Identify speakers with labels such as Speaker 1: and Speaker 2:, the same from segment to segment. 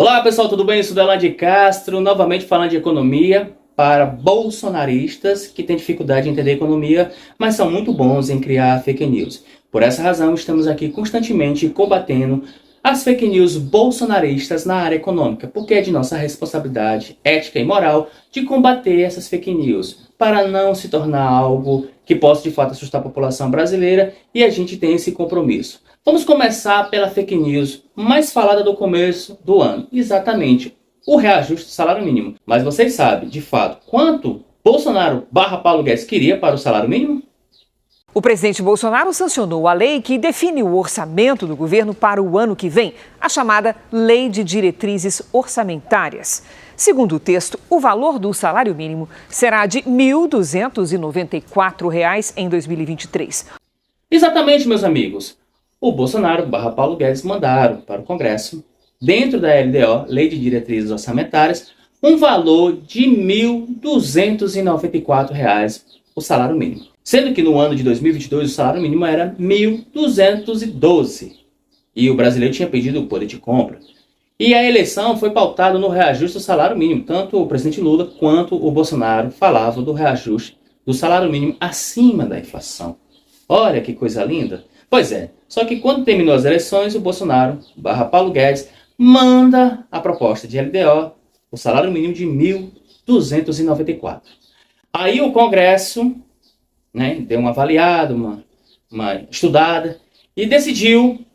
Speaker 1: Olá pessoal, tudo bem? Eu sou Delan de Castro, novamente falando de economia para bolsonaristas que têm dificuldade em entender economia, mas são muito bons em criar fake news. Por essa razão, estamos aqui constantemente combatendo as fake news bolsonaristas na área econômica, porque é de nossa responsabilidade ética e moral de combater essas fake news, para não se tornar algo que possa de fato assustar a população brasileira, e a gente tem esse compromisso. Vamos começar pela fake news mais falada do começo do ano, exatamente o reajuste do salário mínimo. Mas vocês sabem, de fato, quanto Bolsonaro/Paulo Guedes queria para o salário mínimo?
Speaker 2: O presidente Bolsonaro sancionou a lei que define o orçamento do governo para o ano que vem, a chamada Lei de Diretrizes Orçamentárias. Segundo o texto, o valor do salário mínimo será de R$ 1.294 em 2023.
Speaker 1: Exatamente, meus amigos. O Bolsonaro/Paulo Guedes mandaram para o Congresso, dentro da LDO, Lei de Diretrizes Orçamentárias, um valor de R$ 1.294 o salário mínimo. Sendo que no ano de 2022 o salário mínimo era 1.212 e o brasileiro tinha perdido o poder de compra. E a eleição foi pautada no reajuste do salário mínimo. Tanto o presidente Lula quanto o Bolsonaro falavam do reajuste do salário mínimo acima da inflação. Olha que coisa linda! Pois é, só que quando terminou as eleições, o Bolsonaro/Paulo Guedes manda a proposta de LDO, o salário mínimo de 1.294. Aí o Congresso, deu uma avaliada, uma estudada, e decidiu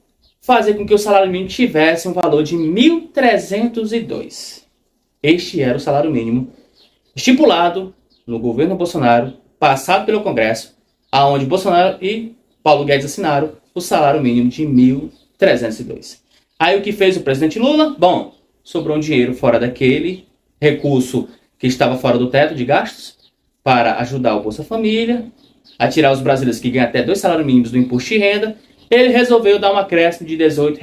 Speaker 1: fazer com que o salário mínimo tivesse um valor de 1.302. Este era o salário mínimo estipulado no governo Bolsonaro, passado pelo Congresso, aonde Bolsonaro e Paulo Guedes assinaram o salário mínimo de 1.302. Aí o que fez o presidente Lula? Bom, sobrou um dinheiro fora daquele recurso que estava fora do teto de gastos para ajudar o Bolsa Família, a tirar os brasileiros que ganham até 2 salários mínimos do imposto de renda. Ele resolveu dar um acréscimo de R$ 18.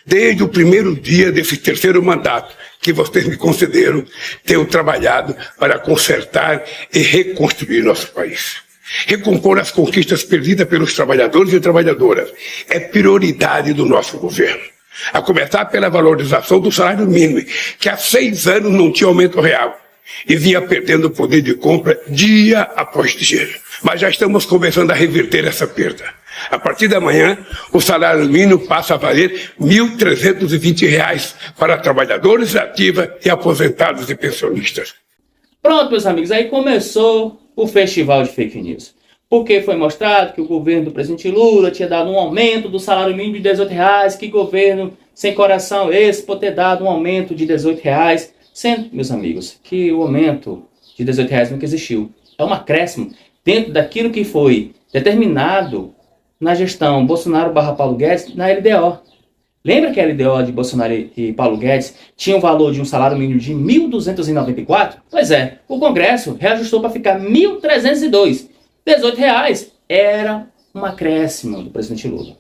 Speaker 3: Desde o primeiro dia desse terceiro mandato que vocês me concederam, tenho trabalhado para consertar e reconstruir nosso país. Recompor as conquistas perdidas pelos trabalhadores e trabalhadoras é prioridade do nosso governo. A começar pela valorização do salário mínimo, que há 6 anos não tinha aumento real e vinha perdendo o poder de compra dia após dia. Mas já estamos começando a reverter essa perda. A partir da manhã, o salário mínimo passa a valer R$ 1.320 para trabalhadores ativos e aposentados e pensionistas.
Speaker 1: Pronto, meus amigos, aí começou o festival de fake news. Porque foi mostrado que o governo do presidente Lula tinha dado um aumento do salário mínimo de R$ 18. Que governo sem coração esse por ter dado um aumento de R$ 18. Sendo, meus amigos, que o aumento de R$ 18 nunca existiu. É um acréscimo dentro daquilo que foi determinado na gestão Bolsonaro/Paulo Guedes na LDO. Lembra que a LDO de Bolsonaro e Paulo Guedes tinha um valor de um salário mínimo de R$ 1.294? Pois é, o Congresso reajustou para ficar R$ 1.302. R$ 18 era um acréscimo do presidente Lula.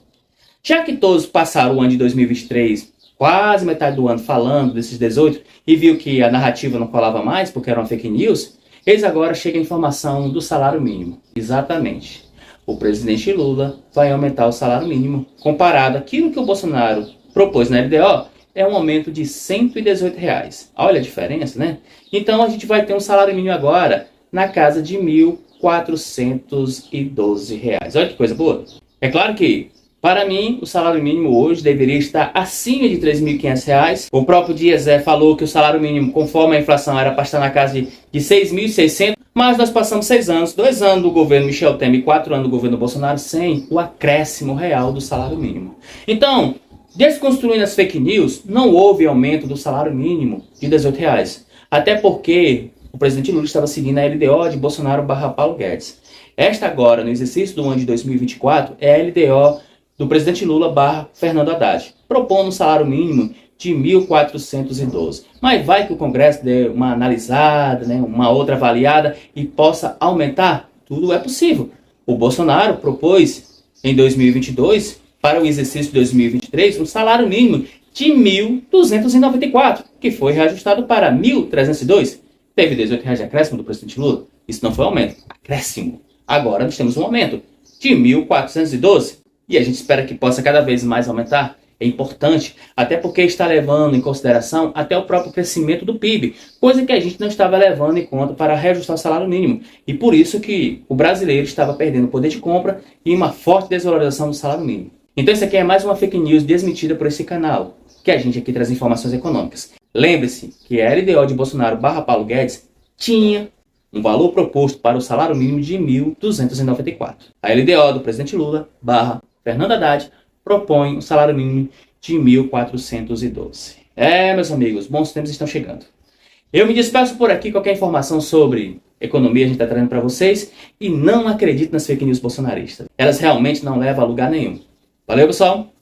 Speaker 1: Já que todos passaram o ano de 2023, quase metade do ano, falando desses 18, e viu que a narrativa não falava mais porque era uma fake news, eis agora chega a informação do salário mínimo. Exatamente. O presidente Lula vai aumentar o salário mínimo comparado àquilo que o Bolsonaro propôs na LDO, é um aumento de R$ 118. Olha a diferença, né? Então a gente vai ter um salário mínimo agora na casa de R$ 1.412. Olha que coisa boa. É claro que, para mim, o salário mínimo hoje deveria estar acima de R$ 3.500. O próprio Diese falou que o salário mínimo, conforme a inflação, era para estar na casa de R$ 6.600. Mas nós passamos 6 anos, 2 anos do governo Michel Temer e 4 anos do governo Bolsonaro sem o acréscimo real do salário mínimo. Então, desconstruindo as fake news, não houve aumento do salário mínimo de R$ 18. Até porque o presidente Lula estava seguindo a LDO de Bolsonaro/Paulo Guedes. Esta agora, no exercício do ano de 2024, é a LDO do presidente Lula/Fernando Haddad, propondo um salário mínimo de 1.412. Mas vai que o Congresso dê uma analisada, uma outra avaliada e possa aumentar? Tudo é possível. O Bolsonaro propôs em 2022, para o exercício de 2023, um salário mínimo de 1.294, que foi reajustado para 1.302. Teve R$ 18 de acréscimo do presidente Lula? Isso não foi aumento, acréscimo. Agora nós temos um aumento de 1.412 e a gente espera que possa cada vez mais aumentar. É importante, até porque está levando em consideração até o próprio crescimento do PIB, coisa que a gente não estava levando em conta para reajustar o salário mínimo. E por isso que o brasileiro estava perdendo poder de compra e uma forte desvalorização do salário mínimo. Então isso aqui é mais uma fake news desmentida por esse canal, que a gente aqui traz informações econômicas. Lembre-se que a LDO de Bolsonaro / Paulo Guedes tinha um valor proposto para o salário mínimo de R$ 1.294. A LDO do presidente Lula / Fernando Haddad propõe um salário mínimo de 1.412. Meus amigos, bons tempos estão chegando. Eu me despeço por aqui. Qualquer informação sobre economia a gente está trazendo para vocês. E não acredite nas fake news bolsonaristas. Elas realmente não levam a lugar nenhum. Valeu, pessoal!